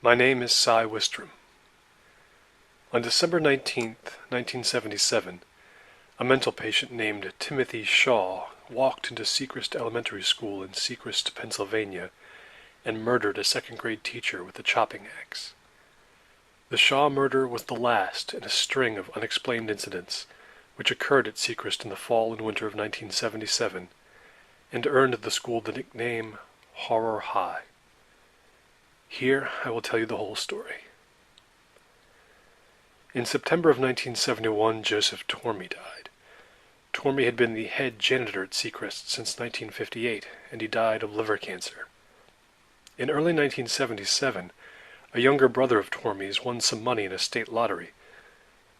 My name is Cy Wistrom. On December 19th, 1977, a mental patient named Timothy Shaw walked into Seacrist Elementary School in Seacrist, Pennsylvania, and murdered a second-grade teacher with a chopping axe. The Shaw murder was the last in a string of unexplained incidents which occurred at Seacrist in the fall and winter of 1977, and earned the school the nickname Horror High. Here I will tell you the whole story. In September of 1971, Joseph Tormey died. Tormey had been the head janitor at Seacrist since 1958, and he died of liver cancer. In early 1977, a younger brother of Tormey's won some money in a state lottery,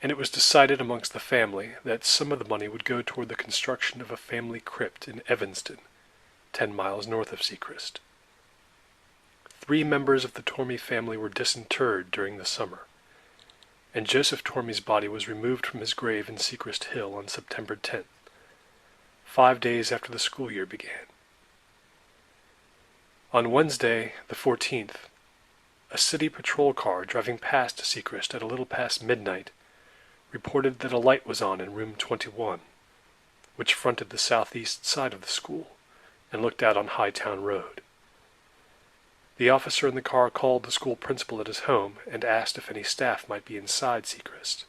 and it was decided amongst the family that some of the money would go toward the construction of a family crypt in Evanston, 10 miles north of Seacrist. 3 members of the Tormey family were disinterred during the summer, and Joseph Tormey's body was removed from his grave in Seacrist Hill on September 10th, 5 days after the school year began. On Wednesday, the 14th, a city patrol car driving past Seacrist at a little past midnight reported that a light was on in room 21, which fronted the southeast side of the school and looked out on Hightown Road. The officer in the car called the school principal at his home and asked if any staff might be inside Seacrist.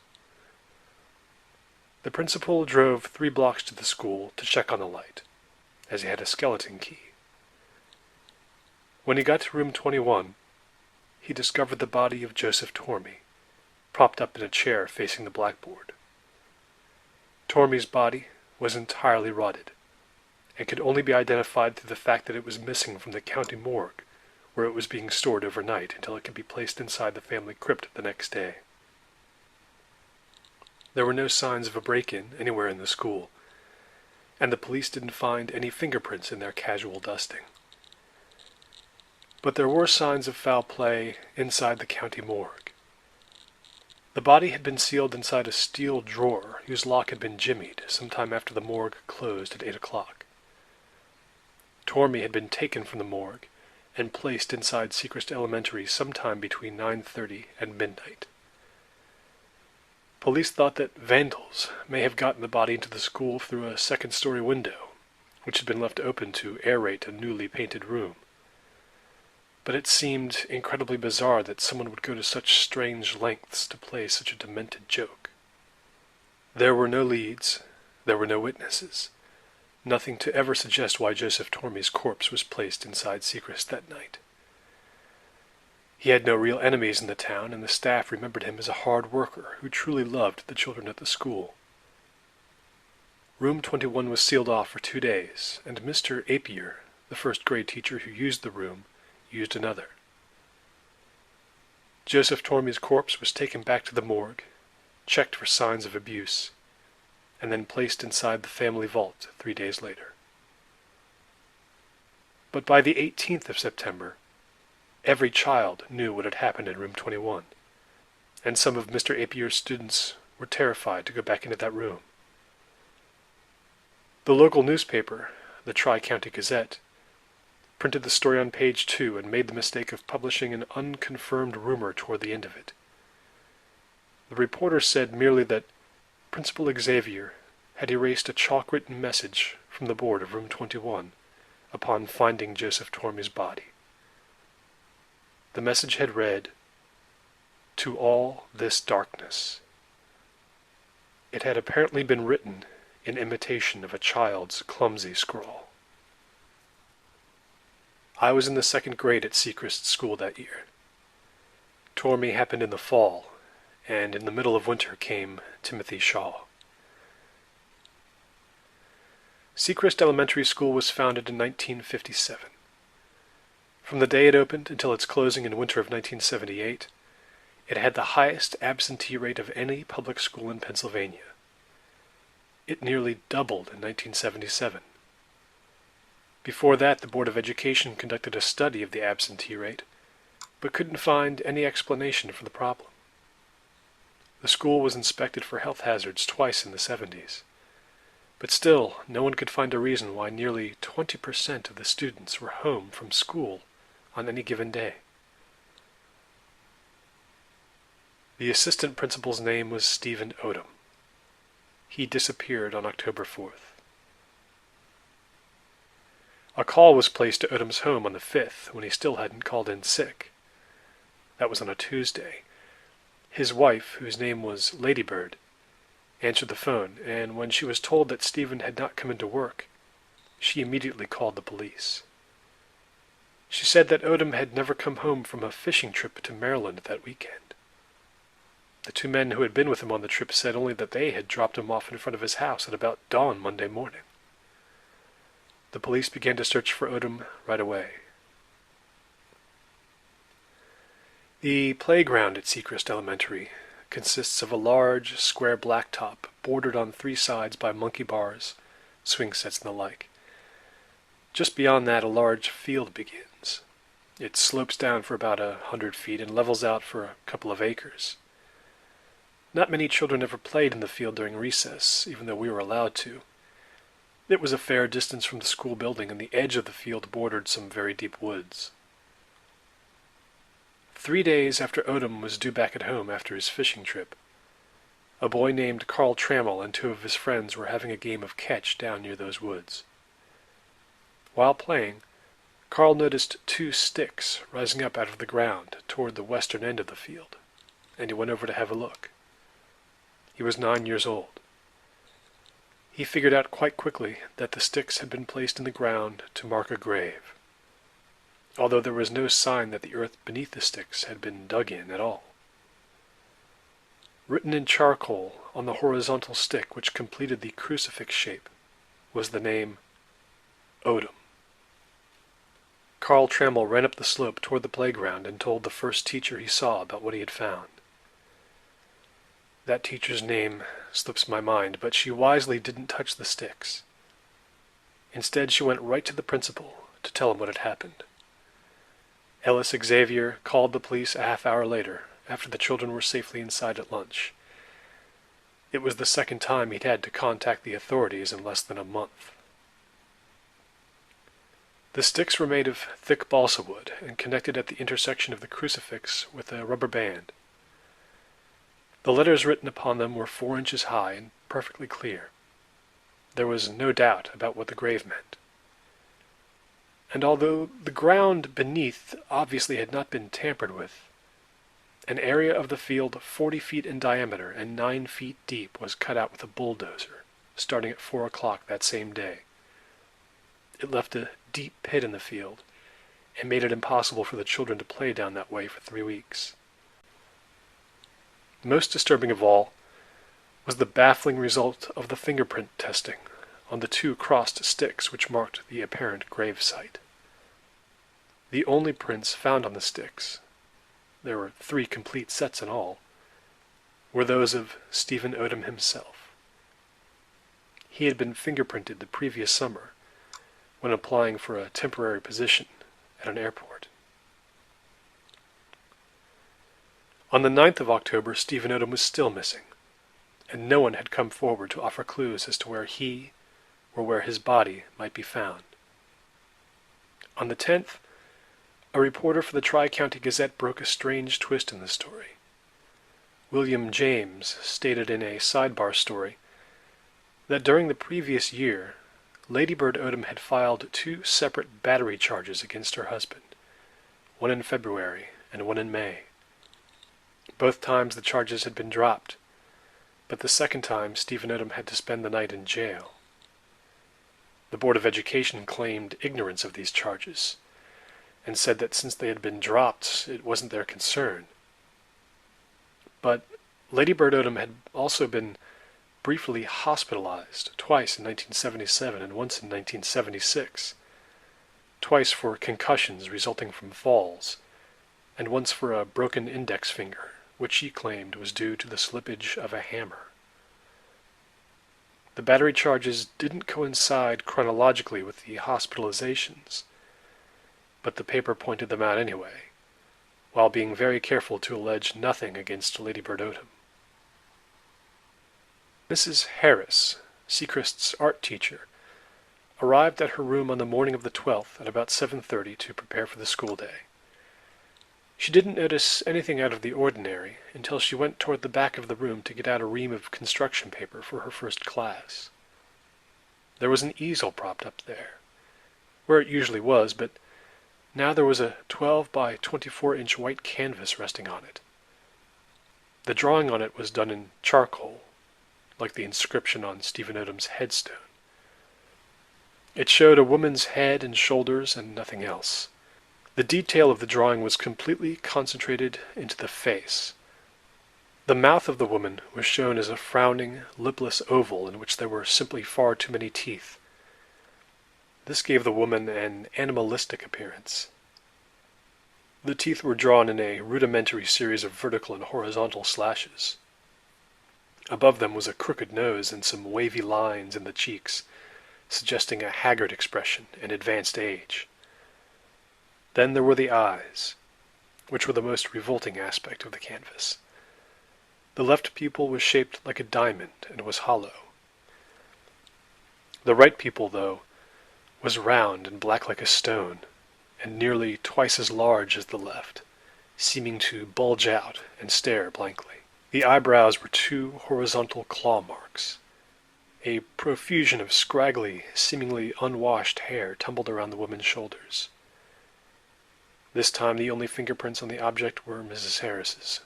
The principal drove 3 blocks to the school to check on the light, as he had a skeleton key. When he got to room 21, he discovered the body of Joseph Tormey, propped up in a chair facing the blackboard. Tormey's body was entirely rotted, and could only be identified through the fact that it was missing from the county morgue, where it was being stored overnight until it could be placed inside the family crypt the next day. There were no signs of a break-in anywhere in the school, and the police didn't find any fingerprints in their casual dusting. But there were signs of foul play inside the county morgue. The body had been sealed inside a steel drawer whose lock had been jimmied sometime after the morgue closed at 8 o'clock. Tormey had been taken from the morgue and placed inside Seacrist Elementary sometime between 9:30 and midnight. Police thought that vandals may have gotten the body into the school through a second-story window, which had been left open to aerate a newly painted room. But it seemed incredibly bizarre that someone would go to such strange lengths to play such a demented joke. There were no leads, there were no witnesses, nothing to ever suggest why Joseph Tormey's corpse was placed inside Seacrist that night. He had no real enemies in the town, and the staff remembered him as a hard worker who truly loved the children at the school. Room 21 was sealed off for 2 days, and Mr. Apier, the first-grade teacher who used the room, used another. Joseph Tormey's corpse was taken back to the morgue, checked for signs of abuse, and then placed inside the family vault 3 days later. But by the 18th of September, every child knew what had happened in room 21, and some of Mr. Apier's students were terrified to go back into that room. The local newspaper, the Tri-County Gazette, printed the story on page 2 and made the mistake of publishing an unconfirmed rumor toward the end of it. The reporter said merely that Principal Xavier had erased a chalk-written message from the board of room 21 upon finding Joseph Tormey's body. The message had read, "To all this darkness." It had apparently been written in imitation of a child's clumsy scrawl. I was in the 2nd grade at Seacrist School that year. Tormey happened in the fall, and in the middle of winter came Timothy Shaw. Seacrist Elementary School was founded in 1957. From the day it opened until its closing in winter of 1978, it had the highest absentee rate of any public school in Pennsylvania. It nearly doubled in 1977. Before that, the Board of Education conducted a study of the absentee rate, but couldn't find any explanation for the problem. The school was inspected for health hazards twice in the 70s, but still no one could find a reason why nearly 20% of the students were home from school on any given day. The assistant principal's name was Stephen Odom. He disappeared on October 4th. A call was placed to Odom's home on the 5th when he still hadn't called in sick. That was on a Tuesday. His wife, whose name was Ladybird, answered the phone, and when she was told that Stephen had not come into work, she immediately called the police. She said that Odom had never come home from a fishing trip to Maryland that weekend. The two men who had been with him on the trip said only that they had dropped him off in front of his house at about dawn Monday morning. The police began to search for Odom right away. The playground at Seacrist Elementary consists of a large, square blacktop bordered on three sides by monkey bars, swing sets, and the like. Just beyond that, a large field begins. It slopes down for about 100 feet and levels out for a couple of acres. Not many children ever played in the field during recess, even though we were allowed to. It was a fair distance from the school building, and the edge of the field bordered some very deep woods. 3 days after Odom was due back at home after his fishing trip, a boy named Carl Trammell and two of his friends were having a game of catch down near those woods. While playing, Carl noticed 2 sticks rising up out of the ground toward the western end of the field, and he went over to have a look. He was 9 years old. He figured out quite quickly that the sticks had been placed in the ground to mark a grave, although there was no sign that the earth beneath the sticks had been dug in at all. Written in charcoal on the horizontal stick which completed the crucifix shape was the name Odom. Carl Trammell ran up the slope toward the playground and told the first teacher he saw about what he had found. That teacher's name slips my mind, but she wisely didn't touch the sticks. Instead, she went right to the principal to tell him what had happened. Ellis Xavier called the police a half hour later, after the children were safely inside at lunch. It was the second time he'd had to contact the authorities in less than a month. The sticks were made of thick balsa wood and connected at the intersection of the crucifix with a rubber band. The letters written upon them were 4 inches high and perfectly clear. There was no doubt about what the grave meant. And although the ground beneath obviously had not been tampered with, an area of the field 40 feet in diameter and 9 feet deep was cut out with a bulldozer, starting at 4 o'clock that same day. It left a deep pit in the field and made it impossible for the children to play down that way for 3 weeks. Most disturbing of all was the baffling result of the fingerprint testing on the 2 crossed sticks which marked the apparent grave site. The only prints found on the sticks, there were 3 complete sets in all, were those of Stephen Odom himself. He had been fingerprinted the previous summer when applying for a temporary position at an airport. On the 9th of October, Stephen Odom was still missing, and no one had come forward to offer clues as to where he or where his body might be found. On the 10th, a reporter for the Tri-County Gazette broke a strange twist in the story. William James stated in a sidebar story that during the previous year, Ladybird Odom had filed 2 separate battery charges against her husband, one in February and one in May. Both times the charges had been dropped, but the second time Stephen Odom had to spend the night in jail. The Board of Education claimed ignorance of these charges, and said that since they had been dropped, it wasn't their concern. But Ladybird Odom had also been briefly hospitalized, twice in 1977 and once in 1976, twice for concussions resulting from falls, and once for a broken index finger, which she claimed was due to the slippage of a hammer. The battery charges didn't coincide chronologically with the hospitalizations, but the paper pointed them out anyway, while being very careful to allege nothing against Ladybird Odom. Mrs. Harris, Seacrist's art teacher, arrived at her room on the morning of the 12th at about 7:30 to prepare for the school day. She didn't notice anything out of the ordinary until she went toward the back of the room to get out a ream of construction paper for her first class. There was an easel propped up there, where it usually was, but now there was a 12 by 24-inch white canvas resting on it. The drawing on it was done in charcoal, like the inscription on Stephen Odom's headstone. It showed a woman's head and shoulders and nothing else. The detail of the drawing was completely concentrated into the face. The mouth of the woman was shown as a frowning, lipless oval in which there were simply far too many teeth. This gave the woman an animalistic appearance. The teeth were drawn in a rudimentary series of vertical and horizontal slashes. Above them was a crooked nose and some wavy lines in the cheeks, suggesting a haggard expression and advanced age. Then there were the eyes, which were the most revolting aspect of the canvas. The left pupil was shaped like a diamond and was hollow. The right pupil, though, was round and black like a stone, and nearly twice as large as the left, seeming to bulge out and stare blankly. The eyebrows were 2 horizontal claw marks. A profusion of scraggly, seemingly unwashed hair tumbled around the woman's shoulders. This time the only fingerprints on the object were Mrs. Harris's.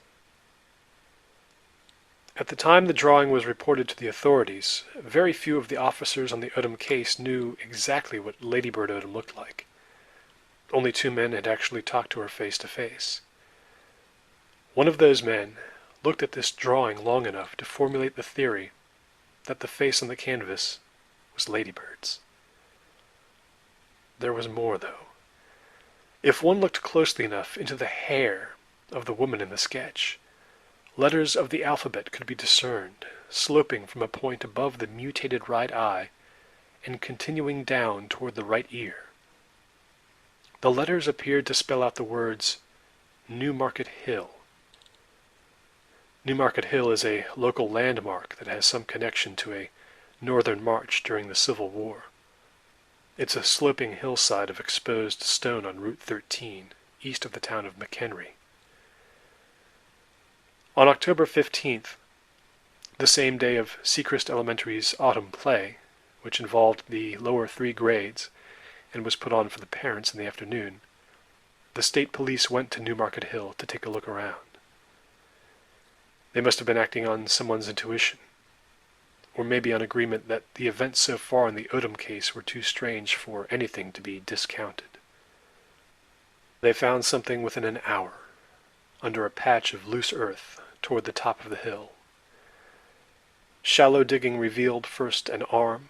At the time the drawing was reported to the authorities, very few of the officers on the Odom case knew exactly what Lady Bird Odom looked like. Only 2 men had actually talked to her face to face. One of those men looked at this drawing long enough to formulate the theory that the face on the canvas was Lady Bird's. There was more, though. If one looked closely enough into the hair of the woman in the sketch, letters of the alphabet could be discerned, sloping from a point above the mutated right eye and continuing down toward the right ear. The letters appeared to spell out the words Newmarket Hill. Newmarket Hill is a local landmark that has some connection to a northern march during the Civil War. It's a sloping hillside of exposed stone on Route 13, east of the town of McHenry. On October 15th, the same day of Seacrist Elementary's autumn play, which involved the lower 3 grades and was put on for the parents in the afternoon, the state police went to Newmarket Hill to take a look around. They must have been acting on someone's intuition, or maybe on agreement that the events so far in the Odom case were too strange for anything to be discounted. They found something within an hour, under a patch of loose earth toward the top of the hill. Shallow digging revealed first an arm,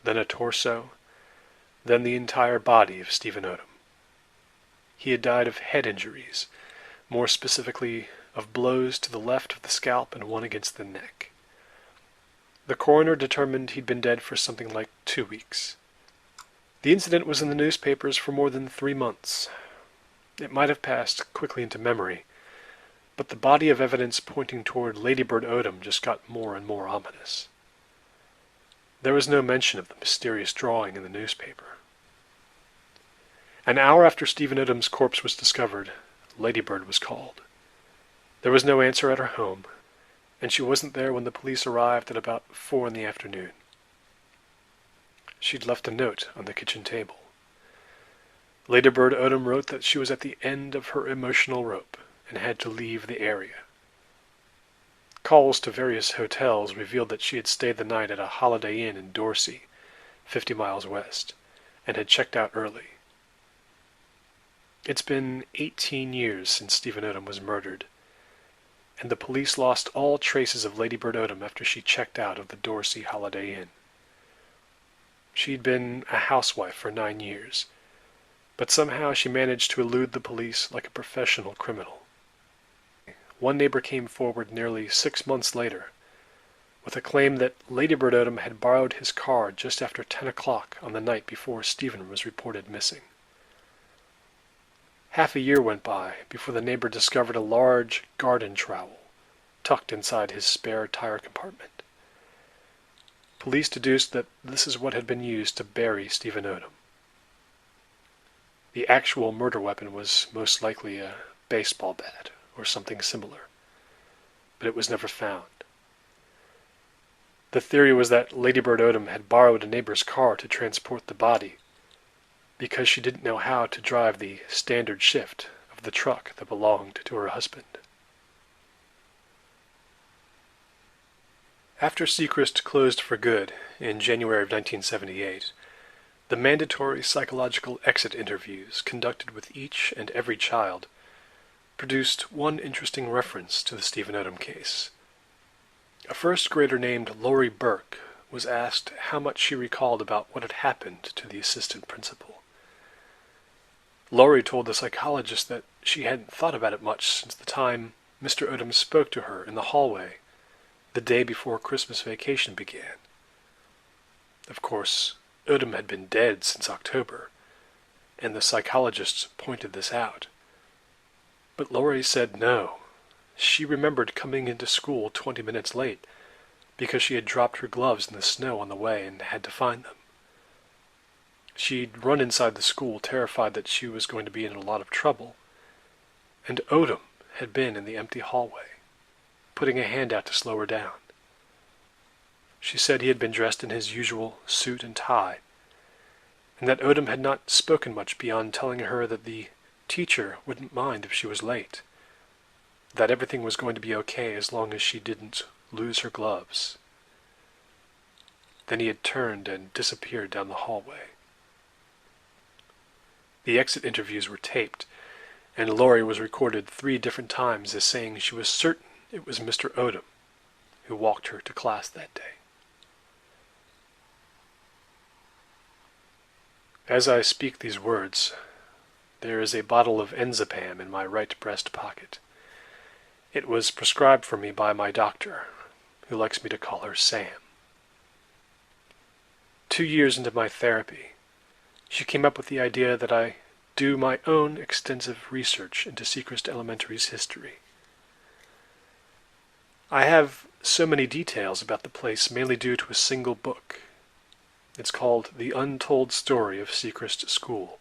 then a torso, then the entire body of Stephen Odom. He had died of head injuries, more specifically of blows to the left of the scalp and one against the neck. The coroner determined he'd been dead for something like 2 weeks. The incident was in the newspapers for more than 3 months. It might have passed quickly into memory, but the body of evidence pointing toward Lady Bird Odom just got more and more ominous. There was no mention of the mysterious drawing in the newspaper. An hour after Stephen Odom's corpse was discovered, Lady Bird was called. There was no answer at her home, and she wasn't there when the police arrived at about 4 in the afternoon. She'd left a note on the kitchen table. Lady Bird Odom wrote that she was at the end of her emotional rope and had to leave the area. Calls to various hotels revealed that she had stayed the night at a Holiday Inn in Dorsey, 50 miles west, and had checked out early. It's been 18 years since Stephen Odom was murdered, and the police lost all traces of Lady Bird Odom after she checked out of the Dorsey Holiday Inn. She'd been a housewife for 9 years, but somehow she managed to elude the police like a professional criminal. One neighbor came forward nearly 6 months later with a claim that Lady Bird Odom had borrowed his car just after 10 o'clock on the night before Stephen was reported missing. Half a year went by before the neighbor discovered a large garden trowel tucked inside his spare tire compartment. Police deduced that this is what had been used to bury Stephen Odom. The actual murder weapon was most likely a baseball bat or something similar, but it was never found. The theory was that Ladybird Odom had borrowed a neighbor's car to transport the body because she didn't know how to drive the standard shift of the truck that belonged to her husband. After Seacrist closed for good in January of 1978, the mandatory psychological exit interviews conducted with each and every child produced one interesting reference to the Stephen Odom case. A first grader named Lori Burke was asked how much she recalled about what had happened to the assistant principal. Lori told the psychologist that she hadn't thought about it much since the time Mr. Odom spoke to her in the hallway the day before Christmas vacation began. Of course, Odom had been dead since October, and the psychologists pointed this out. But Lori said no. She remembered coming into school 20 minutes late because she had dropped her gloves in the snow on the way and had to find them. She'd run inside the school terrified that she was going to be in a lot of trouble, and Odom had been in the empty hallway, putting a hand out to slow her down. She said he had been dressed in his usual suit and tie, and that Odom had not spoken much beyond telling her that the teacher wouldn't mind if she was late, that everything was going to be okay as long as she didn't lose her gloves. Then he had turned and disappeared down the hallway. The exit interviews were taped, and Lori was recorded 3 different times as saying she was certain it was Mr. Odom who walked her to class that day. As I speak these words, there is a bottle of enzapam in my right breast pocket. It was prescribed for me by my doctor, who likes me to call her Sam. 2 years into my therapy, she came up with the idea that I do my own extensive research into Seacrist Elementary's history. I have so many details about the place mainly due to a single book. It's called The Untold Story of Seacrist School,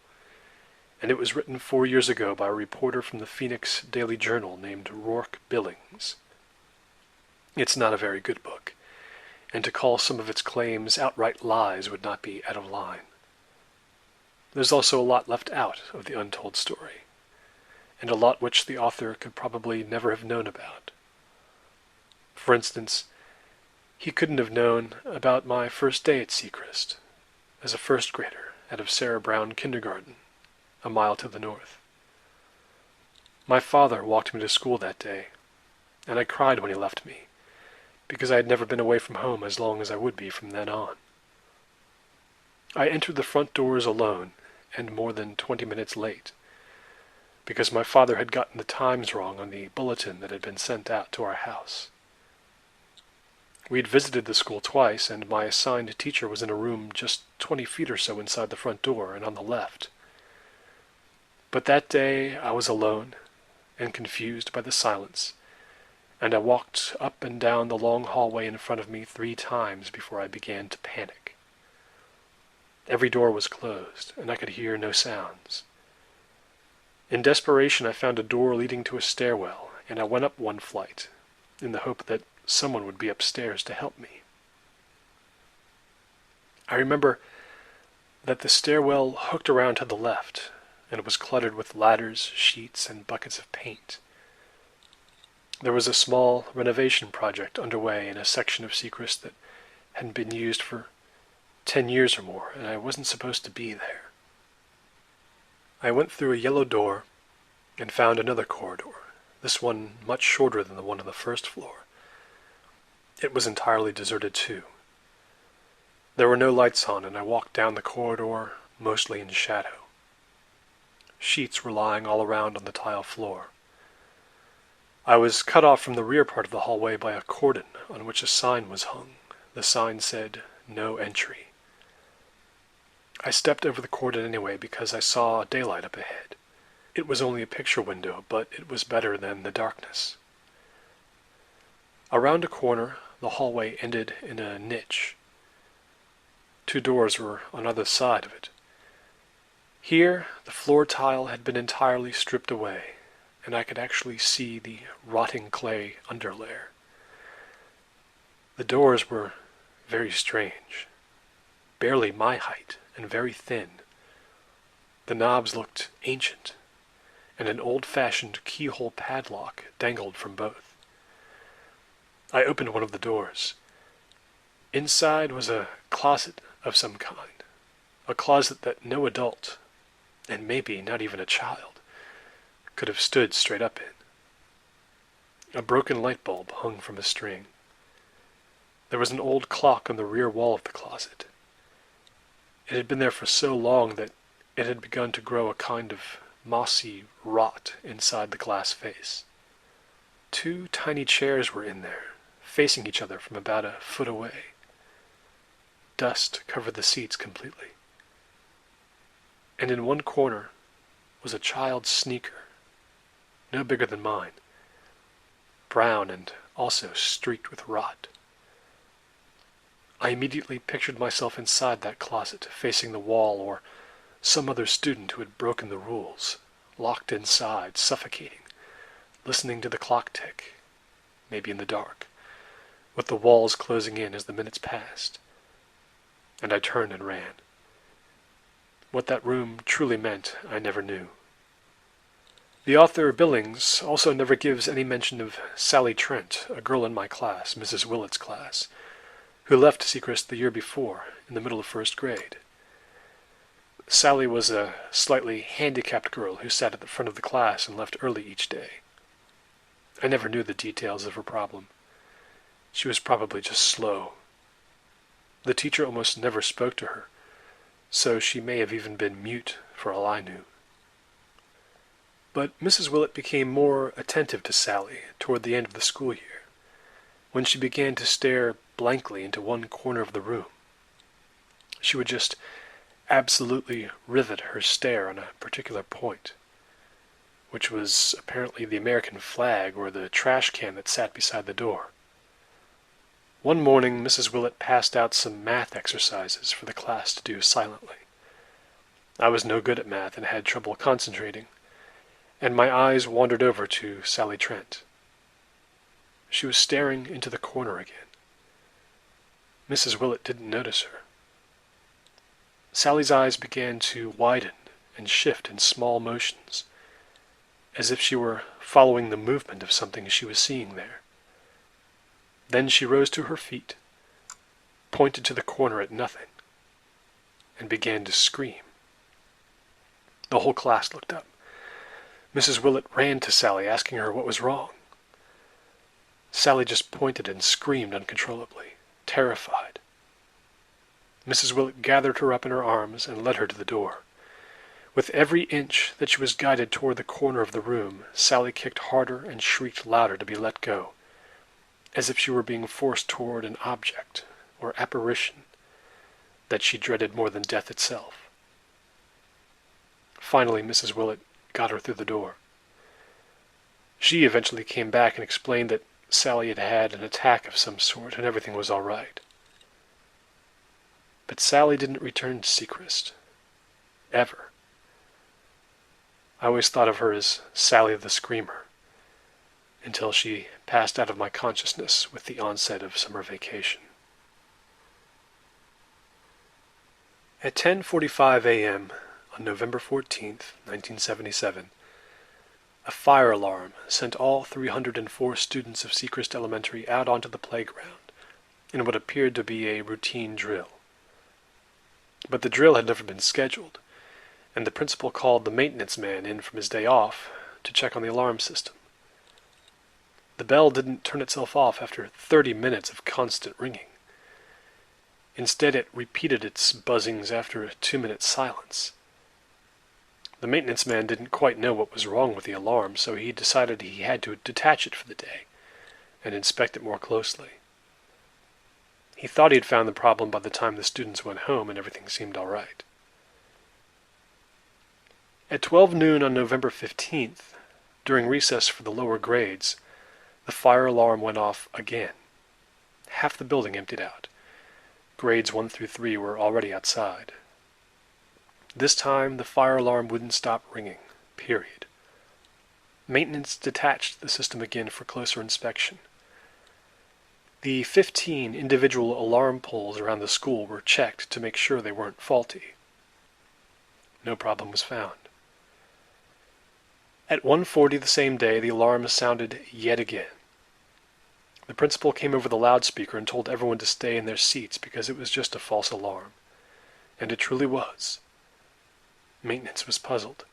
and it was written 4 years ago by a reporter from the Phoenix Daily Journal named Rourke Billings. It's not a very good book, and to call some of its claims outright lies would not be out of line. There's also a lot left out of the untold story, and a lot which the author could probably never have known about. For instance, he couldn't have known about my first day at Seacrist, as a first grader out of Sarah Brown Kindergarten, a mile to the north. My father walked me to school that day, and I cried when he left me, because I had never been away from home as long as I would be from then on. I entered the front doors alone, and more than 20 minutes late, because my father had gotten the times wrong on the bulletin that had been sent out to our house. We had visited the school twice, and my assigned teacher was in a room just 20 feet or so inside the front door and on the left. But that day I was alone and confused by the silence, and I walked up and down the long hallway in front of me 3 times before I began to panic. Every door was closed, and I could hear no sounds. In desperation, I found a door leading to a stairwell, and I went up 1 flight, in the hope that someone would be upstairs to help me. I remember that the stairwell hooked around to the left, and it was cluttered with ladders, sheets, and buckets of paint. There was a small renovation project underway in a section of Seacrist that hadn't been used for 10 years or more, and I wasn't supposed to be there. I went through a yellow door and found another corridor, this one much shorter than the one on the first floor. It was entirely deserted too. There were no lights on, and I walked down the corridor, mostly in shadow. Sheets were lying all around on the tile floor. I was cut off from the rear part of the hallway by a cordon on which a sign was hung. The sign said, "No entry." I stepped over the cordon anyway because I saw daylight up ahead. It was only a picture window, but it was better than the darkness. Around a corner, the hallway ended in a niche. 2 doors were on either side of it. Here, the floor tile had been entirely stripped away, and I could actually see the rotting clay underlayer. The doors were very strange, barely my height and very thin. The knobs looked ancient, and an old-fashioned keyhole padlock dangled from both. I opened one of the doors. Inside was a closet of some kind, a closet that no adult, and maybe not even a child, could have stood straight up in. A broken light bulb hung from a string. There was an old clock on the rear wall of the closet. It had been there for so long that it had begun to grow a kind of mossy rot inside the glass face. 2 tiny chairs were in there, facing each other from about a foot away. Dust covered the seats completely. And in one corner was a child's sneaker, no bigger than mine, brown and also streaked with rot. I immediately pictured myself inside that closet, facing the wall, or some other student who had broken the rules, locked inside, suffocating, listening to the clock tick, maybe in the dark, with the walls closing in as the minutes passed. And I turned and ran. What that room truly meant, I never knew. The author, Billings, also never gives any mention of Sally Trent, a girl in my class, Mrs. Willett's class, who left Seacrist the year before, in the middle of first grade. Sally was a slightly handicapped girl who sat at the front of the class and left early each day. I never knew the details of her problem. She was probably just slow. The teacher almost never spoke to her, so she may have even been mute for all I knew. But Mrs. Willett became more attentive to Sally toward the end of the school year, when she began to stare blankly into one corner of the room. She would just absolutely rivet her stare on a particular point, which was apparently the American flag or the trash can that sat beside the door. One morning, Mrs. Willett passed out some math exercises for the class to do silently. I was no good at math and had trouble concentrating, and my eyes wandered over to Sally Trent. She was staring into the corner again. Mrs. Willett didn't notice her. Sally's eyes began to widen and shift in small motions, as if she were following the movement of something she was seeing there. Then she rose to her feet, pointed to the corner at nothing, and began to scream. The whole class looked up. Mrs. Willett ran to Sally, asking her what was wrong. Sally just pointed and screamed uncontrollably, terrified. Mrs. Willett gathered her up in her arms and led her to the door. With every inch that she was guided toward the corner of the room, Sally kicked harder and shrieked louder to be let go, as if she were being forced toward an object or apparition that she dreaded more than death itself. Finally, Mrs. Willett got her through the door. She eventually came back and explained that Sally had had an attack of some sort and everything was all right. But Sally didn't return to Seacrist. Ever. I always thought of her as Sally the Screamer, until she passed out of my consciousness with the onset of summer vacation. At 10:45 a.m. on November 14th, 1977, a fire alarm sent all 304 students of Seacrist Elementary out onto the playground in what appeared to be a routine drill. But the drill had never been scheduled, and the principal called the maintenance man in from his day off to check on the alarm system. The bell didn't turn itself off after 30 minutes of constant ringing. Instead, it repeated its buzzings after a 2-minute silence. The maintenance man didn't quite know what was wrong with the alarm, so he decided he had to detach it for the day and inspect it more closely. He thought he had found the problem by the time the students went home and everything seemed all right. At 12 noon on November 15th, during recess for the lower grades, the fire alarm went off again. Half the building emptied out. Grades 1 through 3 were already outside. This time, the fire alarm wouldn't stop ringing, period. Maintenance detached the system again for closer inspection. The 15 individual alarm poles around the school were checked to make sure they weren't faulty. No problem was found. At 1:40 the same day, the alarm sounded yet again. The principal came over the loudspeaker and told everyone to stay in their seats because it was just a false alarm. And it truly was. Maintenance was puzzled.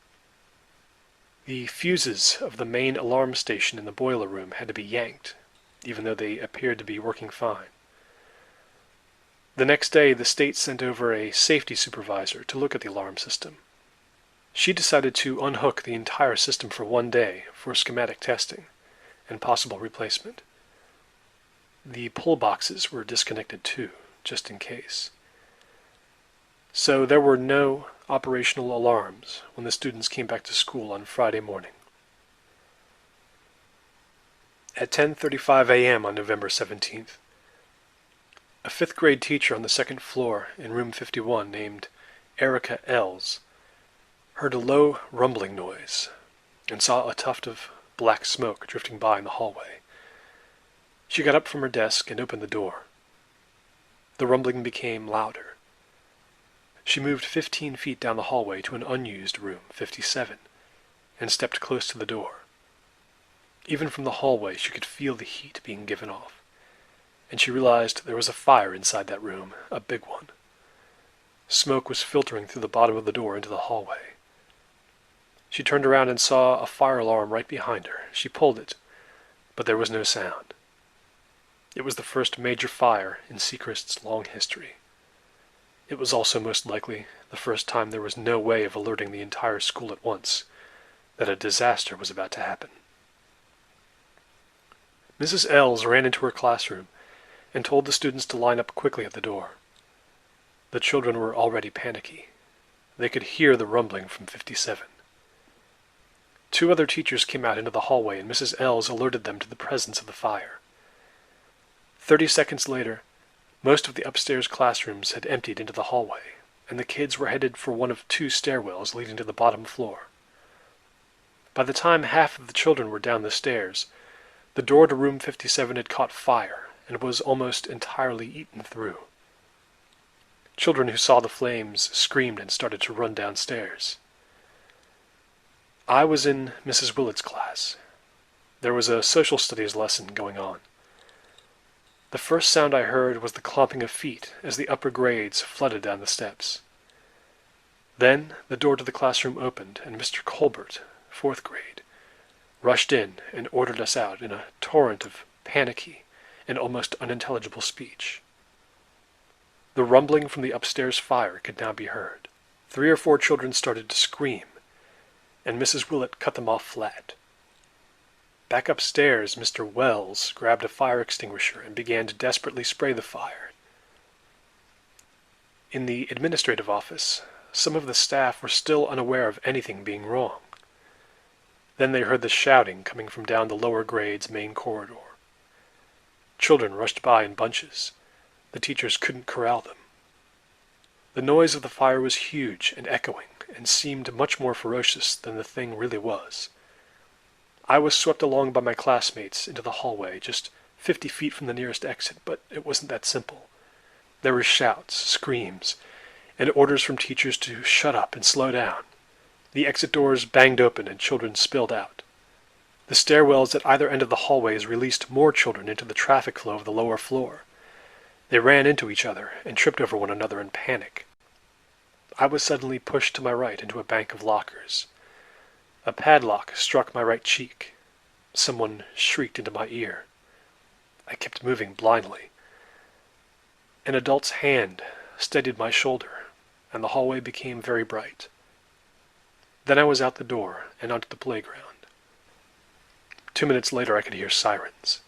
The fuses of the main alarm station in the boiler room had to be yanked, even though they appeared to be working fine. The next day, the state sent over a safety supervisor to look at the alarm system. She decided to unhook the entire system for 1 day for schematic testing and possible replacement. The pull boxes were disconnected too, just in case. So there were no operational alarms when the students came back to school on Friday morning. At 10:35 a.m. on November 17th, a 5th grade teacher on the second floor in room 51 named Erica Ells heard a low rumbling noise and saw a tuft of black smoke drifting by in the hallway. She got up from her desk and opened the door. The rumbling became louder. She moved 15 feet down the hallway to an unused room, 57, and stepped close to the door. Even from the hallway, she could feel the heat being given off, and she realized there was a fire inside that room, a big one. Smoke was filtering through the bottom of the door into the hallway. She turned around and saw a fire alarm right behind her. She pulled it, but there was no sound. It was the first major fire in Seacrist's long history. It was also most likely the first time there was no way of alerting the entire school at once that a disaster was about to happen. Mrs. Ells ran into her classroom and told the students to line up quickly at the door. The children were already panicky. They could hear the rumbling from 57. 2 other teachers came out into the hallway and Mrs. Ells alerted them to the presence of the fire. 30 seconds later, most of the upstairs classrooms had emptied into the hallway, and the kids were headed for one of 2 stairwells leading to the bottom floor. By the time half of the children were down the stairs, the door to room 57 had caught fire and was almost entirely eaten through. Children who saw the flames screamed and started to run downstairs. I was in Mrs. Willett's class. There was a social studies lesson going on. The first sound I heard was the clomping of feet as the upper grades flooded down the steps. Then the door to the classroom opened, and Mr. Colbert, 4th grade, rushed in and ordered us out in a torrent of panicky and almost unintelligible speech. The rumbling from the upstairs fire could now be heard. 3 or 4 children started to scream, and Mrs. Willett cut them off flat. Back upstairs, Mr. Wells grabbed a fire extinguisher and began to desperately spray the fire. In the administrative office, some of the staff were still unaware of anything being wrong. Then they heard the shouting coming from down the lower grades' main corridor. Children rushed by in bunches. The teachers couldn't corral them. The noise of the fire was huge and echoing, and seemed much more ferocious than the thing really was. I was swept along by my classmates into the hallway, just 50 feet from the nearest exit, but it wasn't that simple. There were shouts, screams, and orders from teachers to shut up and slow down. The exit doors banged open and children spilled out. The stairwells at either end of the hallways released more children into the traffic flow of the lower floor. They ran into each other and tripped over one another in panic. I was suddenly pushed to my right into a bank of lockers. A padlock struck my right cheek. Someone shrieked into my ear. I kept moving blindly. An adult's hand steadied my shoulder, and the hallway became very bright. Then I was out the door and onto the playground. 2 minutes later I could hear sirens.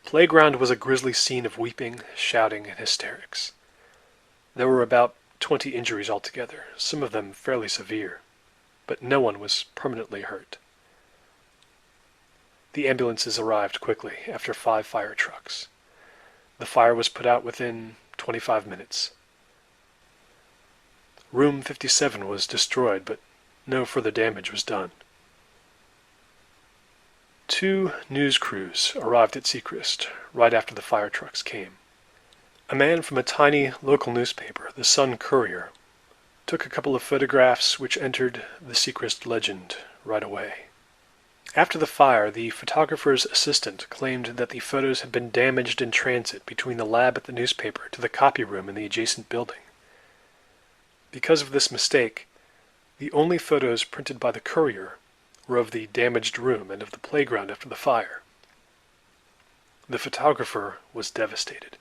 Playground was a grisly scene of weeping, shouting, and hysterics. There were about 20 injuries altogether, some of them fairly severe, but no one was permanently hurt. The ambulances arrived quickly after 5 fire trucks. The fire was put out within 25 minutes. Room 57 was destroyed, but no further damage was done. Two news crews arrived at Seacrist right after the fire trucks came. A man from a tiny local newspaper, the Sun Courier, took a couple of photographs which entered the Seacrist legend right away. After the fire, the photographer's assistant claimed that the photos had been damaged in transit between the lab at the newspaper to the copy room in the adjacent building. Because of this mistake, the only photos printed by the Courier were of the damaged room and of the playground after the fire. The photographer was devastated.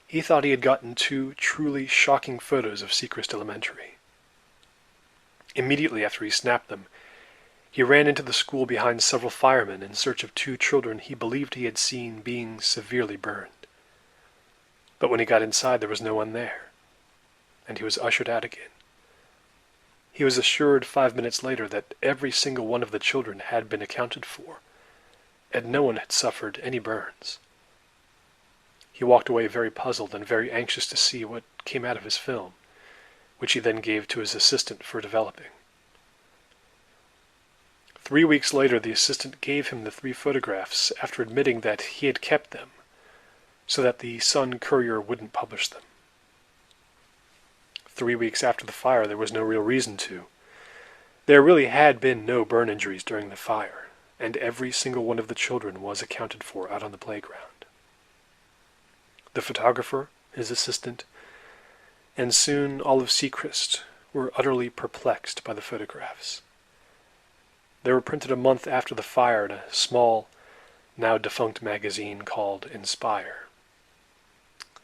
He thought he had gotten two truly shocking photos of Seacrist Elementary. Immediately after he snapped them, he ran into the school behind several firemen in search of two children he believed he had seen being severely burned. But when he got inside, there was no one there, and he was ushered out again. He was assured 5 minutes later that every single one of the children had been accounted for, and no one had suffered any burns. He walked away very puzzled and very anxious to see what came out of his film, which he then gave to his assistant for developing. 3 weeks later, the assistant gave him the 3 photographs after admitting that he had kept them so that the Sun Courier wouldn't publish them. 3 weeks after the fire, there was no real reason to. There really had been no burn injuries during the fire, and every single one of the children was accounted for out on the playground. The photographer, his assistant, and soon all of Seacrist were utterly perplexed by the photographs. They were printed a month after the fire in a small, now defunct magazine called Inspire.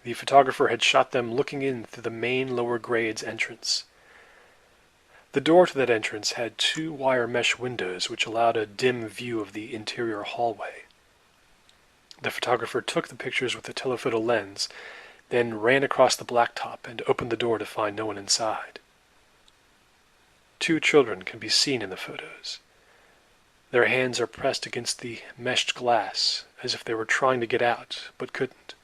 The photographer had shot them looking in through the main lower grades entrance. The door to that entrance had 2 wire mesh windows which allowed a dim view of the interior hallway. The photographer took the pictures with a telephoto lens, then ran across the blacktop and opened the door to find no one inside. 2 children can be seen in the photos. Their hands are pressed against the meshed glass, as if they were trying to get out, but couldn't.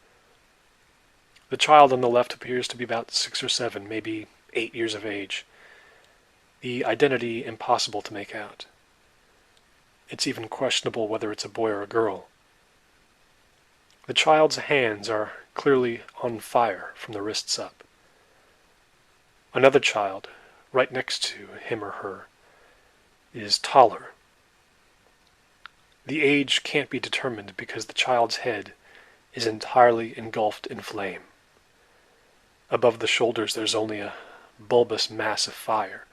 The child on the left appears to be about 6 or 7, maybe 8 years of age. The identity impossible to make out. It's even questionable whether it's a boy or a girl. The child's hands are clearly on fire from the wrists up. Another child, right next to him or her, is taller. The age can't be determined because the child's head is entirely engulfed in flame. Above the shoulders there's only a bulbous mass of fire,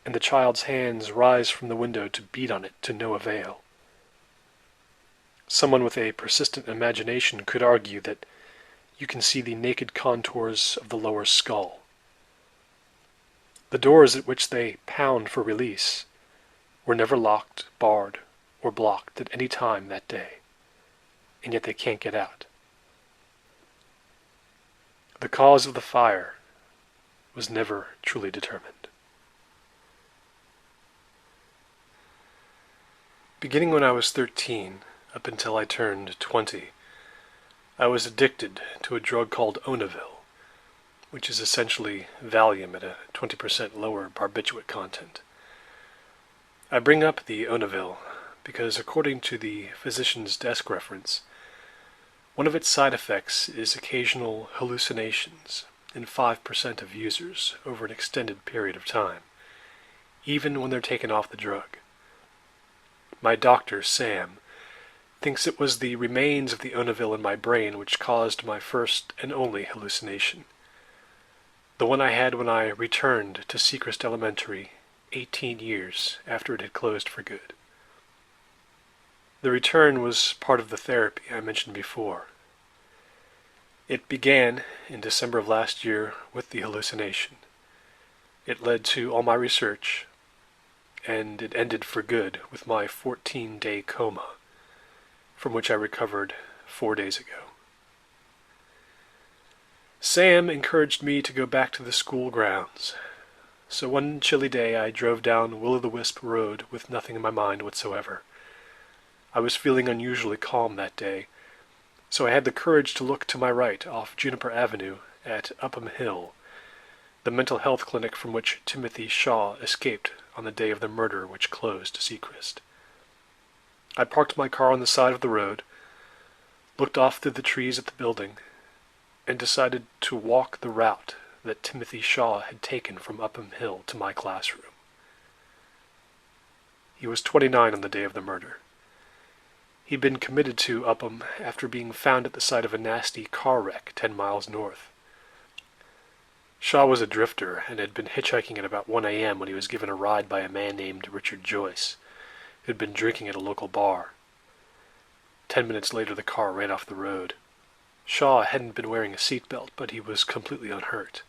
and the child's hands rise from the window to beat on it to no avail. Someone with a persistent imagination could argue that you can see the naked contours of the lower skull. The doors at which they pound for release were never locked, barred, or blocked at any time that day, and yet they can't get out. The cause of the fire was never truly determined. Beginning when I was 13, up until I turned 20, I was addicted to a drug called Onavil, which is essentially Valium at a 20% lower barbiturate content. I bring up the Onavil because according to the physician's desk reference, one of its side effects is occasional hallucinations in 5% of users over an extended period of time, even when they're taken off the drug. My doctor, Sam, thinks it was the remains of the Onavil in my brain which caused my first and only hallucination, the one I had when I returned to Seacrist Elementary 18 years after it had closed for good. The return was part of the therapy I mentioned before. It began in December of last year with the hallucination. It led to all my research, and it ended for good with my 14-day coma, from which I recovered 4 days ago. Sam encouraged me to go back to the school grounds, so one chilly day I drove down Will-o'-the-Wisp Road with nothing in my mind whatsoever. I was feeling unusually calm that day, so I had the courage to look to my right off Juniper Avenue at Upham Hill, the mental health clinic from which Timothy Shaw escaped on the day of the murder which closed Seacrist. I parked my car on the side of the road, looked off through the trees at the building, and decided to walk the route that Timothy Shaw had taken from Upham Hill to my classroom. He was 29 on the day of the murder. He'd been committed to Upham after being found at the site of a nasty car wreck 10 miles north. Shaw was a drifter and had been hitchhiking at about 1 a.m. when he was given a ride by a man named Richard Joyce, who had been drinking at a local bar. 10 minutes later, the car ran off the road. Shaw hadn't been wearing a seatbelt, but he was completely unhurt.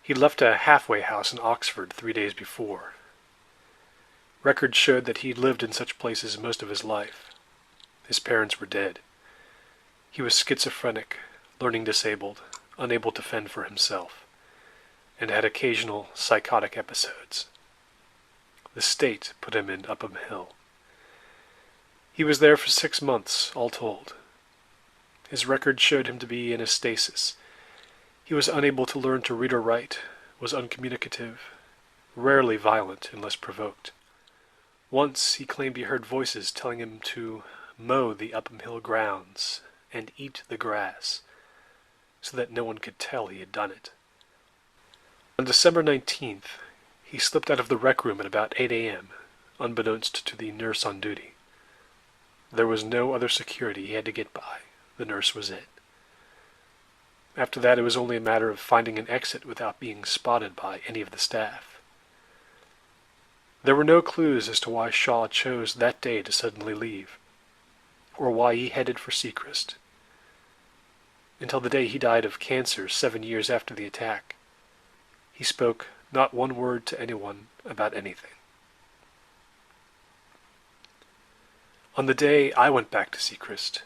He'd left a halfway house in Oxford 3 days before. Records showed that he'd lived in such places most of his life. His parents were dead. He was schizophrenic, learning disabled, unable to fend for himself, and had occasional psychotic episodes. The state put him in Upham Hill. He was there for 6 months, all told. His record showed him to be in a stasis. He was unable to learn to read or write, was uncommunicative, rarely violent unless provoked. Once he claimed he heard voices telling him to mow the Upham Hill grounds and eat the grass, so that no one could tell he had done it. On December 19th, he slipped out of the rec room at about 8 a.m., unbeknownst to the nurse on duty. There was no other security he had to get by. The nurse was it. After that, it was only a matter of finding an exit without being spotted by any of the staff. There were no clues as to why Shaw chose that day to suddenly leave, or why he headed for Seacrist. Until the day he died of cancer 7 years after the attack, he spoke not one word to anyone about anything. On the day I went back to Seacrist,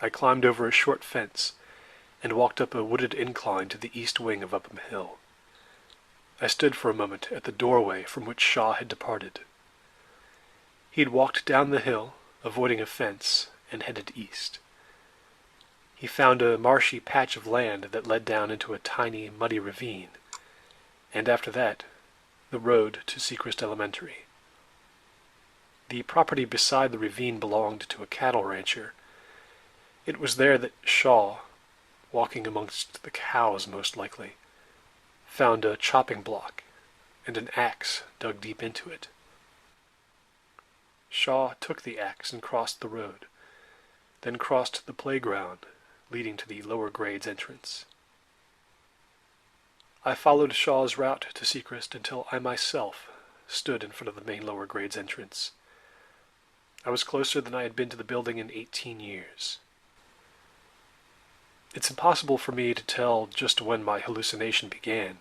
I climbed over a short fence and walked up a wooded incline to the east wing of Upham Hill. I stood for a moment at the doorway from which Shaw had departed. He'd walked down the hill, avoiding a fence, and headed east. He found a marshy patch of land that led down into a tiny, muddy ravine, and after that, the road to Seacrist Elementary. The property beside the ravine belonged to a cattle rancher. It was there that Shaw, walking amongst the cows most likely, found a chopping block and an axe dug deep into it. Shaw took the axe and crossed the road, then crossed the playground leading to the lower grades entrance. I followed Shaw's route to Seacrist until I myself stood in front of the main lower grades entrance. I was closer than I had been to the building in 18 years. It's impossible for me to tell just when my hallucination began,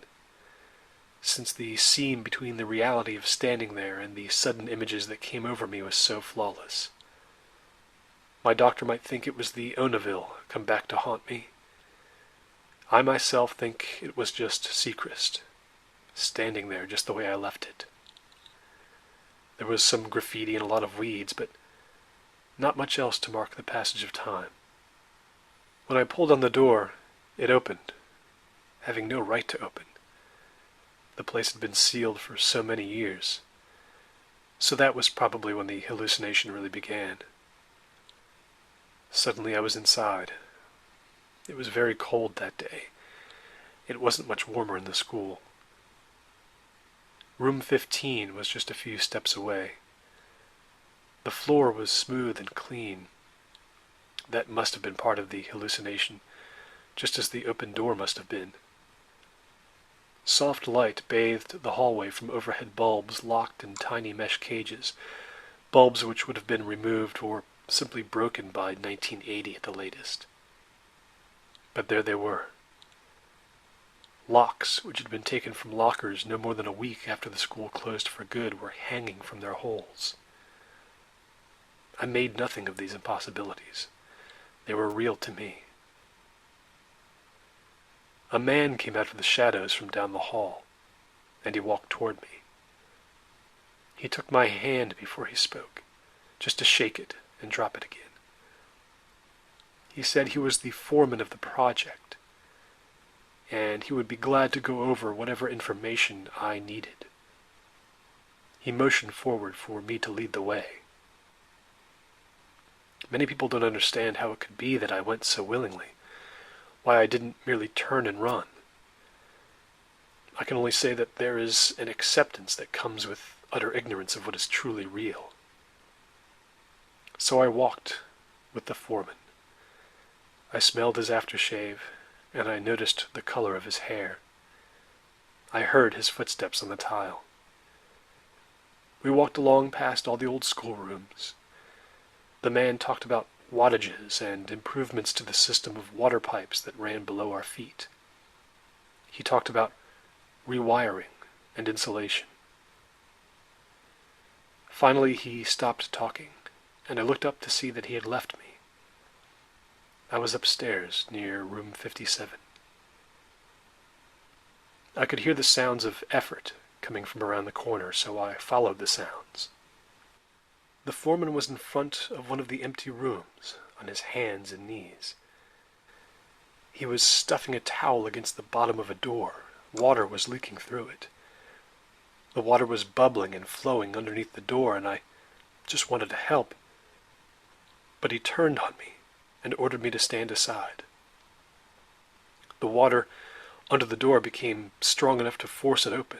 since the seam between the reality of standing there and the sudden images that came over me was so flawless. My doctor might think it was the Onaville come back to haunt me. I myself think it was just Seacrist, standing there just the way I left it. There was some graffiti and a lot of weeds, but not much else to mark the passage of time. When I pulled on the door, it opened, having no right to open. The place had been sealed for so many years, so that was probably when the hallucination really began. Suddenly I was inside. It was very cold that day. It wasn't much warmer in the school. Room 15 was just a few steps away. The floor was smooth and clean. That must have been part of the hallucination, just as the open door must have been. Soft light bathed the hallway from overhead bulbs locked in tiny mesh cages, bulbs which would have been removed or simply broken by 1980 at the latest. But there they were. Locks, which had been taken from lockers no more than a week after the school closed for good, were hanging from their holes. I made nothing of these impossibilities. They were real to me. A man came out of the shadows from down the hall, and he walked toward me. He took my hand before he spoke, just to shake it and drop it again. He said he was the foreman of the project, and he would be glad to go over whatever information I needed. He motioned forward for me to lead the way. Many people don't understand how it could be that I went so willingly, why I didn't merely turn and run. I can only say that there is an acceptance that comes with utter ignorance of what is truly real. So I walked with the foreman. I smelled his aftershave, and I noticed the color of his hair. I heard his footsteps on the tile. We walked along past all the old schoolrooms. The man talked about wattages and improvements to the system of water pipes that ran below our feet. He talked about rewiring and insulation. Finally, he stopped talking, and I looked up to see that he had left me. I was upstairs near room 57. I could hear the sounds of effort coming from around the corner, so I followed the sounds. The foreman was in front of one of the empty rooms, on his hands and knees. He was stuffing a towel against the bottom of a door. Water was leaking through it. The water was bubbling and flowing underneath the door, and I just wanted to help. But he turned on me and ordered me to stand aside. The water under the door became strong enough to force it open.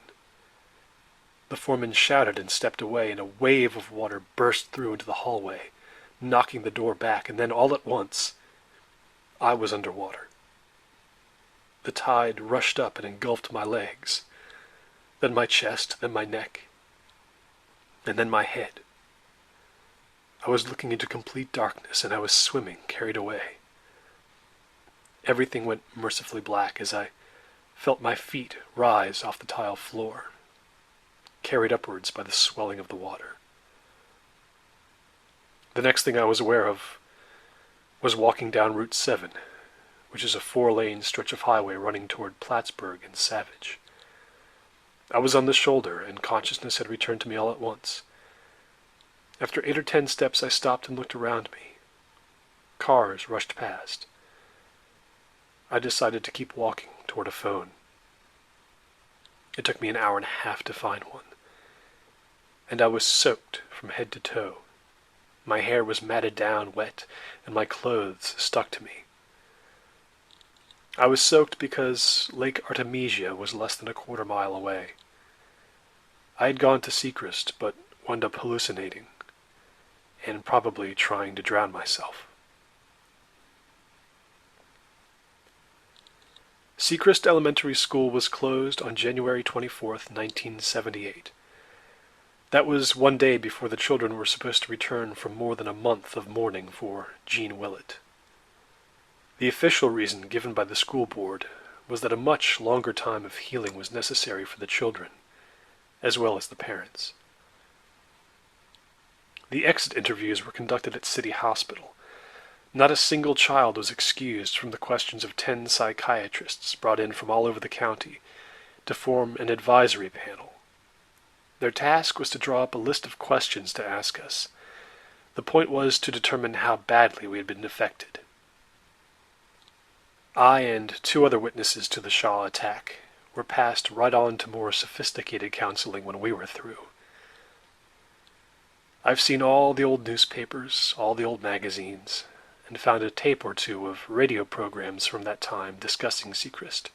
The foreman shouted and stepped away, and a wave of water burst through into the hallway, knocking the door back, and then all at once, I was underwater. The tide rushed up and engulfed my legs, then my chest, then my neck, and then my head. I was looking into complete darkness, and I was swimming, carried away. Everything went mercifully black as I felt my feet rise off the tile floor, carried upwards by the swelling of the water. The next thing I was aware of was walking down Route 7, which is a 4-lane stretch of highway running toward Plattsburgh and Savage. I was on the shoulder, and consciousness had returned to me all at once. After 8 or 10 steps, I stopped and looked around me. Cars rushed past. I decided to keep walking toward a phone. It took me an hour and a half to find one, and I was soaked from head to toe. My hair was matted down, wet, and my clothes stuck to me. I was soaked because Lake Artemisia was less than a quarter mile away. I had gone to Seacrist, but wound up hallucinating, and probably trying to drown myself. Seacrist Elementary School was closed on January 24th, 1978. That was one day before the children were supposed to return from more than a month of mourning for Jean Willett. The official reason given by the school board was that a much longer time of healing was necessary for the children, as well as the parents. The exit interviews were conducted at City Hospital. Not a single child was excused from the questions of 10 psychiatrists brought in from all over the county to form an advisory panel. Their task was to draw up a list of questions to ask us. The point was to determine how badly we had been affected. I and 2 other witnesses to the Shaw attack were passed right on to more sophisticated counseling when we were through. I've seen all the old newspapers, all the old magazines, and found a tape or 2 of radio programs from that time discussing Seacrist.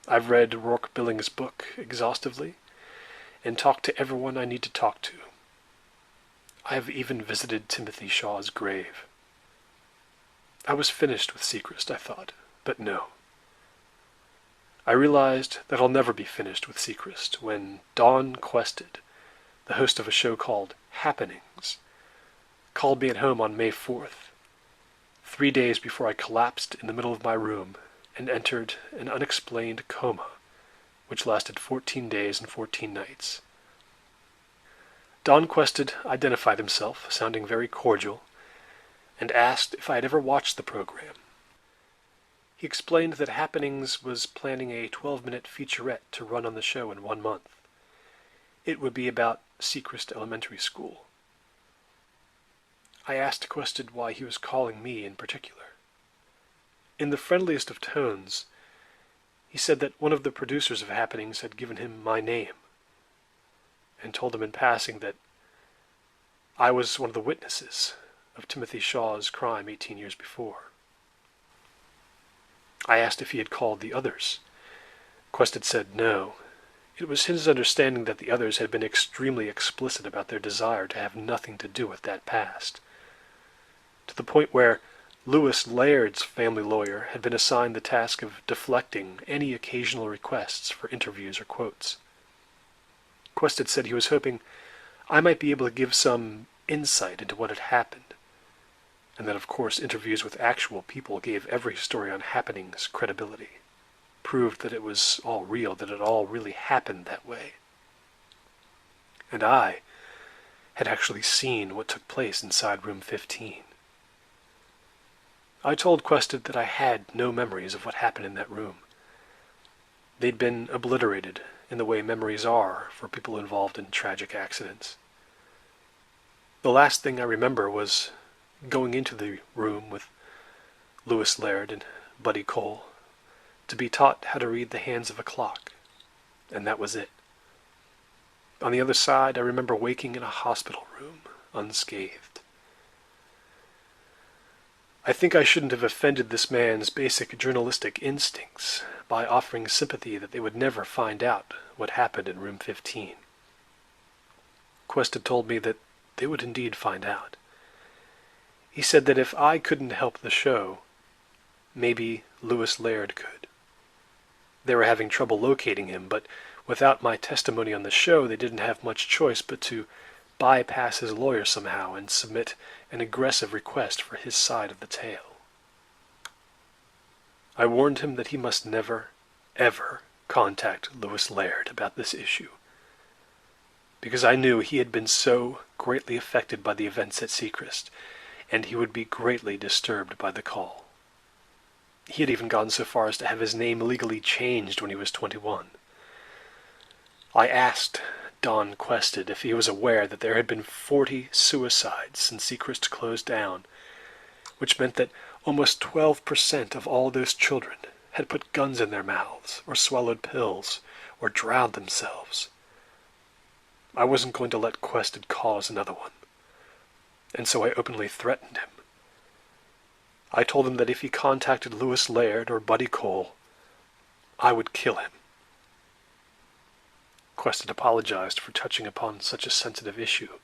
I've read Rourke Billings' book exhaustively, and talked to everyone I need to talk to. I have even visited Timothy Shaw's grave. I was finished with Seacrist, I thought, but no. I realized that I'll never be finished with Seacrist when Don Quested, the host of a show called Happenings, called me at home on May 4th, 3 days before I collapsed in the middle of my room and entered an unexplained coma, which lasted 14 days and 14 nights. Don Quested identified himself, sounding very cordial, and asked if I had ever watched the program. He explained that Happenings was planning a 12-minute featurette to run on the show in 1 month. It would be about Seacrist Elementary School. I asked Quested why he was calling me in particular. In the friendliest of tones, he said that one of the producers of Happenings had given him my name, and told him in passing that I was one of the witnesses of Timothy Shaw's crime 18 years before. I asked if he had called the others. Quest had said no. It was his understanding that the others had been extremely explicit about their desire to have nothing to do with that past, to the point where Lewis Laird's family lawyer had been assigned the task of deflecting any occasional requests for interviews or quotes. Quest had said he was hoping I might be able to give some insight into what had happened, and that of course interviews with actual people gave every story on happenings credibility, proved that it was all real, that it all really happened that way. And I had actually seen what took place inside room 15. I told Quested that I had no memories of what happened in that room. They'd been obliterated in the way memories are for people involved in tragic accidents. The last thing I remember was going into the room with Lewis Laird and Buddy Cole to be taught how to read the hands of a clock, and that was it. On the other side, I remember waking in a hospital room, unscathed. I think I shouldn't have offended this man's basic journalistic instincts by offering sympathy that they would never find out what happened in room 15. Quest had told me that they would indeed find out. He said that if I couldn't help the show, maybe Lewis Laird could. They were having trouble locating him, but without my testimony on the show, they didn't have much choice but to bypass his lawyer somehow and submit an aggressive request for his side of the tale. I warned him that he must never, ever contact Lewis Laird about this issue, because I knew he had been so greatly affected by the events at Seacrist, and he would be greatly disturbed by the call. He had even gone so far as to have his name legally changed when he was 21. I asked Don Quested if he was aware that there had been 40 suicides since Seacrist closed down, which meant that almost 12% of all those children had put guns in their mouths, or swallowed pills, or drowned themselves. I wasn't going to let Quested cause another one, and so I openly threatened him. I told him that if he contacted Lewis Laird or Buddy Cole, I would kill him. Quested apologized for touching upon such a sensitive issue,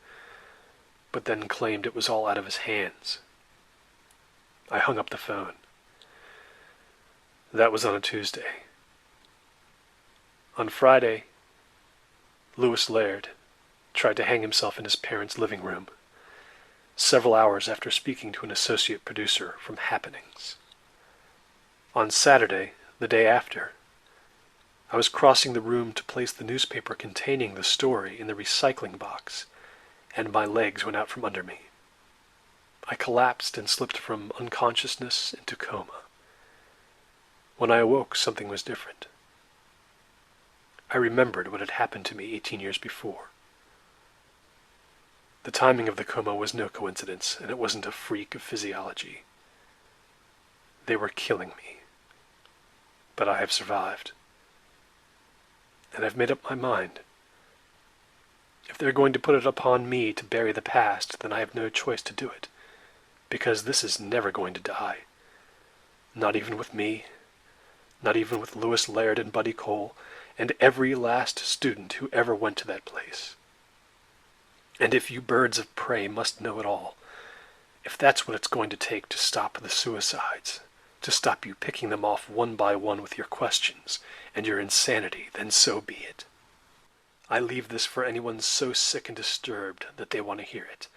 but then claimed it was all out of his hands. I hung up the phone. That was on a Tuesday. On Friday, Lewis Laird tried to hang himself in his parents' living room, several hours after speaking to an associate producer from Happenings. On Saturday, the day after, I was crossing the room to place the newspaper containing the story in the recycling box, and my legs went out from under me. I collapsed and slipped from unconsciousness into coma. When I awoke, something was different. I remembered what had happened to me 18 years before. The timing of the coma was no coincidence, and it wasn't a freak of physiology. They were killing me. But I have survived. And I've made up my mind. If they're going to put it upon me to bury the past, then I have no choice to do it, because this is never going to die. Not even with me, not even with Lewis Laird and Buddy Cole, and every last student who ever went to that place. And if you birds of prey must know it all, if that's what it's going to take to stop the suicides, to stop you picking them off one by one with your questions and your insanity, then so be it. I leave this for anyone so sick and disturbed that they want to hear it,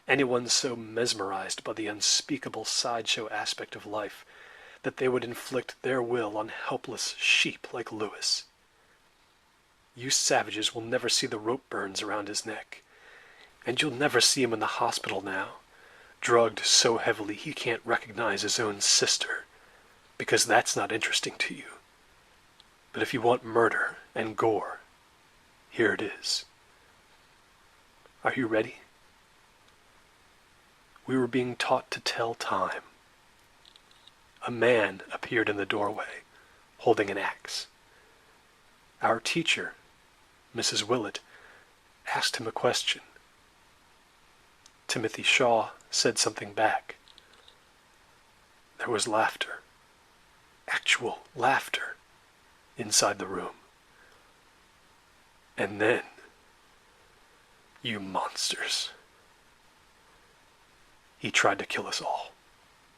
anyone so mesmerized by the unspeakable sideshow aspect of life that they would inflict their will on helpless sheep like Lewis. You savages will never see the rope burns around his neck, and you'll never see him in the hospital now, drugged so heavily he can't recognize his own sister, because that's not interesting to you. But if you want murder and gore, here it is. Are you ready? We were being taught to tell time. A man appeared in the doorway, holding an axe. Our teacher, Mrs. Willett, asked him a question. Timothy Shaw said something back. There was laughter. Actual laughter inside the room. And then, you monsters, he tried to kill us all.